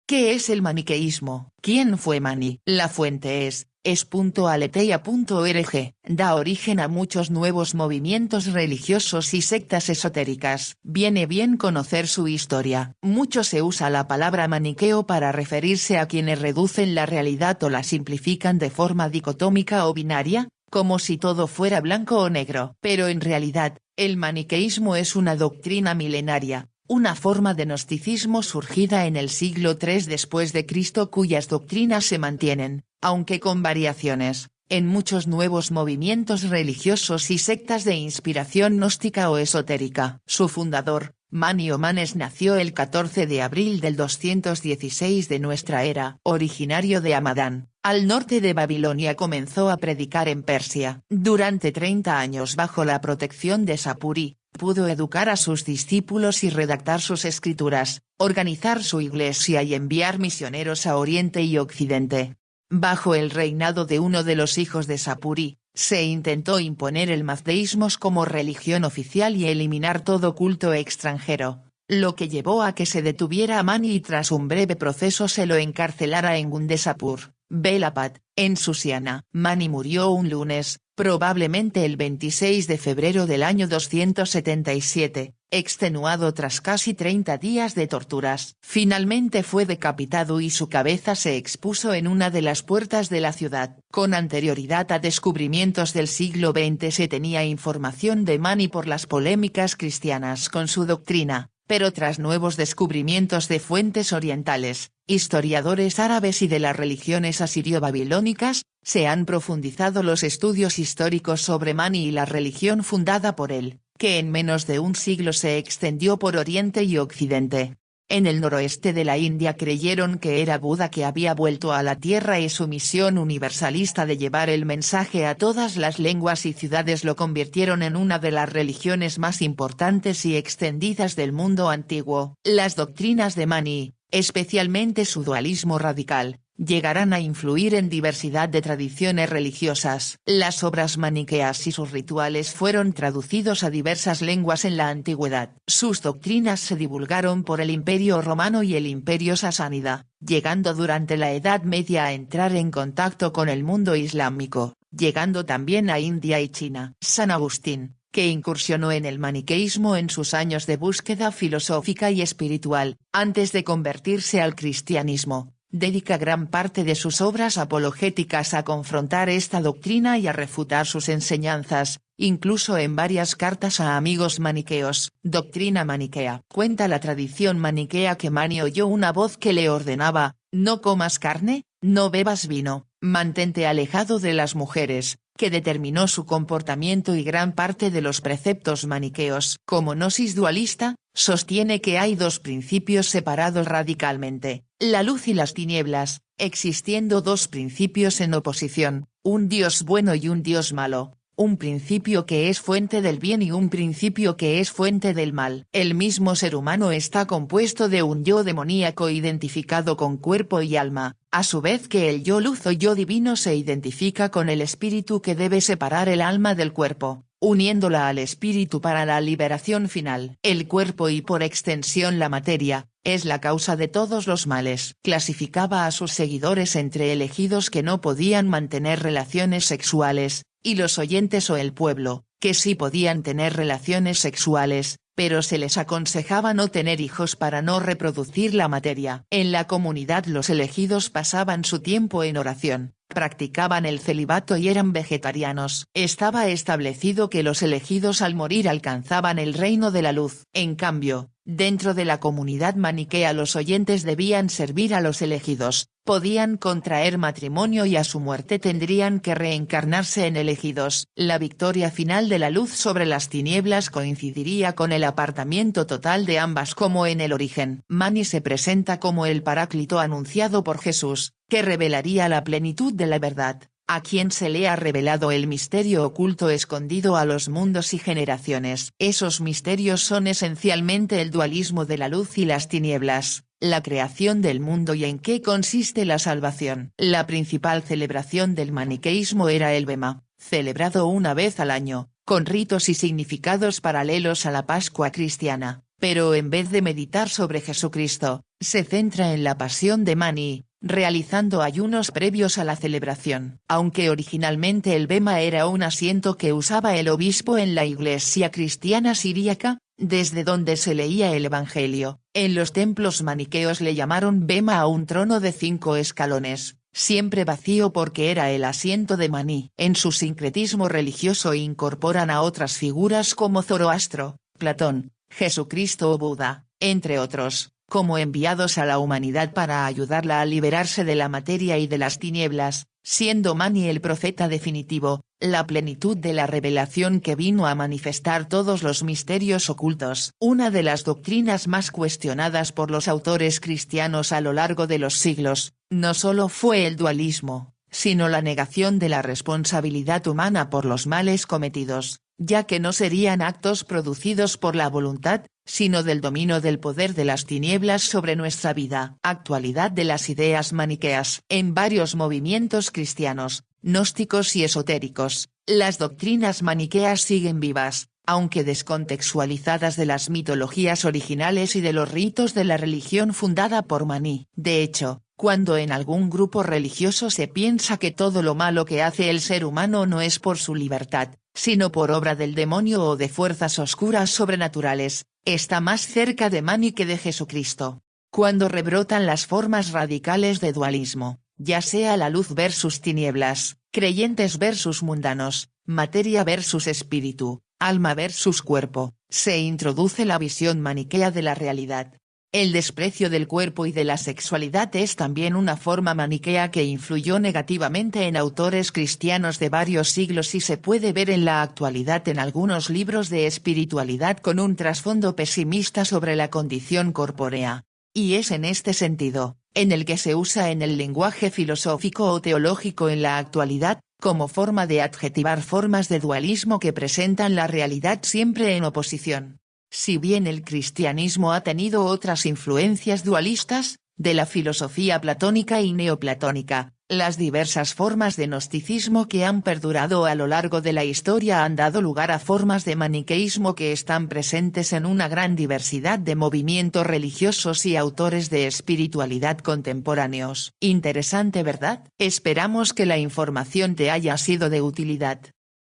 ¿Qué es el maniqueísmo? ¿Quién fue Mani? La fuente es es.aleteia.org. Da origen a muchos nuevos movimientos religiosos y sectas esotéricas. Viene bien conocer su historia. Mucho se usa la palabra maniqueo para referirse a quienes reducen la realidad o la simplifican de forma dicotómica o binaria, como si todo fuera blanco o negro. Pero en realidad, el maniqueísmo es una doctrina milenaria, una forma de gnosticismo surgida en el siglo III después de Cristo cuyas doctrinas se mantienen, aunque con variaciones, en muchos nuevos movimientos religiosos y sectas de inspiración gnóstica o esotérica. Su fundador, Mani o Manes, nació el 14 de abril del 216 de nuestra era. Originario de Hamadán, al norte de Babilonia, comenzó a predicar en Persia. Durante 30 años bajo la protección de Sapuri, pudo educar a sus discípulos y redactar sus escrituras, organizar su iglesia y enviar misioneros a Oriente y Occidente. Bajo el reinado de uno de los hijos de Sapuri, se intentó imponer el mazdeísmo como religión oficial y eliminar todo culto extranjero, lo que llevó a que se detuviera a Mani y tras un breve proceso se lo encarcelara en Gundesapur, Belapat, en Susiana. Mani murió un lunes, probablemente el 26 de febrero del año 277, extenuado tras casi 30 días de torturas. Finalmente fue decapitado y su cabeza se expuso en una de las puertas de la ciudad. Con anterioridad a descubrimientos del siglo XX se tenía información de Mani por las polémicas cristianas con su doctrina, pero tras nuevos descubrimientos de fuentes orientales, historiadores árabes y de las religiones asirio-babilónicas, se han profundizado los estudios históricos sobre Mani y la religión fundada por él, que en menos de un siglo se extendió por Oriente y Occidente. En el noroeste de la India creyeron que era Buda que había vuelto a la tierra y su misión universalista de llevar el mensaje a todas las lenguas y ciudades lo convirtieron en una de las religiones más importantes y extendidas del mundo antiguo. Las doctrinas de Mani, especialmente su dualismo radical, llegarán a influir en diversidad de tradiciones religiosas. Las obras maniqueas y sus rituales fueron traducidos a diversas lenguas en la antigüedad. Sus doctrinas se divulgaron por el Imperio Romano y el Imperio Sasánida, llegando durante la Edad Media a entrar en contacto con el mundo islámico, llegando también a India y China. San Agustín, que incursionó en el maniqueísmo en sus años de búsqueda filosófica y espiritual, antes de convertirse al cristianismo, dedica gran parte de sus obras apologéticas a confrontar esta doctrina y a refutar sus enseñanzas, incluso en varias cartas a amigos maniqueos. Doctrina maniquea. Cuenta la tradición maniquea que Mani oyó una voz que le ordenaba: no comas carne, no bebas vino, mantente alejado de las mujeres, que determinó su comportamiento y gran parte de los preceptos maniqueos. Como gnosis dualista, sostiene que hay dos principios separados radicalmente, la luz y las tinieblas, existiendo dos principios en oposición, un Dios bueno y un Dios malo, un principio que es fuente del bien y un principio que es fuente del mal. El mismo ser humano está compuesto de un yo demoníaco identificado con cuerpo y alma, a su vez que el yo luz o yo divino se identifica con el espíritu que debe separar el alma del cuerpo, uniéndola al espíritu para la liberación final. El cuerpo y por extensión la materia, es la causa de todos los males. Clasificaba a sus seguidores entre elegidos que no podían mantener relaciones sexuales, y los oyentes o el pueblo, que sí podían tener relaciones sexuales, pero se les aconsejaba no tener hijos para no reproducir la materia. En la comunidad los elegidos pasaban su tiempo en oración, practicaban el celibato y eran vegetarianos. Estaba establecido que los elegidos al morir alcanzaban el reino de la luz. En cambio, dentro de la comunidad maniquea los oyentes debían servir a los elegidos, podían contraer matrimonio y a su muerte tendrían que reencarnarse en elegidos. La victoria final de la luz sobre las tinieblas coincidiría con el apartamiento total de ambas como en el origen. Mani se presenta como el Paráclito anunciado por Jesús, que revelaría la plenitud de la verdad, a quien se le ha revelado el misterio oculto escondido a los mundos y generaciones. Esos misterios son esencialmente el dualismo de la luz y las tinieblas, la creación del mundo y en qué consiste la salvación. La principal celebración del maniqueísmo era el Bema, celebrado una vez al año, con ritos y significados paralelos a la Pascua cristiana, pero en vez de meditar sobre Jesucristo, Se centra en la pasión de Mani, realizando ayunos previos a la celebración. Aunque originalmente el bema era un asiento que usaba el obispo en la iglesia cristiana siríaca, desde donde se leía el Evangelio, en los templos maniqueos le llamaron bema a un trono de 5 escalones, siempre vacío porque era el asiento de Mani. En su sincretismo religioso incorporan a otras figuras como Zoroastro, Platón, Jesucristo o Buda, entre otros, como enviados a la humanidad para ayudarla a liberarse de la materia y de las tinieblas, siendo Mani el profeta definitivo, la plenitud de la revelación que vino a manifestar todos los misterios ocultos. Una de las doctrinas más cuestionadas por los autores cristianos a lo largo de los siglos, no solo fue el dualismo, sino la negación de la responsabilidad humana por los males cometidos, ya que no serían actos producidos por la voluntad, sino del dominio del poder de las tinieblas sobre nuestra vida. Actualidad de las ideas maniqueas. En varios movimientos cristianos, gnósticos y esotéricos, las doctrinas maniqueas siguen vivas, aunque descontextualizadas de las mitologías originales y de los ritos de la religión fundada por Mani. De hecho, cuando en algún grupo religioso se piensa que todo lo malo que hace el ser humano no es por su libertad, sino por obra del demonio o de fuerzas oscuras sobrenaturales, está más cerca de Mani que de Jesucristo. Cuando rebrotan las formas radicales de dualismo, ya sea la luz versus tinieblas, creyentes versus mundanos, materia versus espíritu, alma versus cuerpo, se introduce la visión maniquea de la realidad. El desprecio del cuerpo y de la sexualidad es también una forma maniquea que influyó negativamente en autores cristianos de varios siglos y se puede ver en la actualidad en algunos libros de espiritualidad con un trasfondo pesimista sobre la condición corpórea. Y es en este sentido, en el que se usa en el lenguaje filosófico o teológico en la actualidad, como forma de adjetivar formas de dualismo que presentan la realidad siempre en oposición. Si bien el cristianismo ha tenido otras influencias dualistas, de la filosofía platónica y neoplatónica, las diversas formas de gnosticismo que han perdurado a lo largo de la historia han dado lugar a formas de maniqueísmo que están presentes en una gran diversidad de movimientos religiosos y autores de espiritualidad contemporáneos. Interesante, ¿verdad? Esperamos que la información te haya sido de utilidad.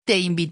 Te invito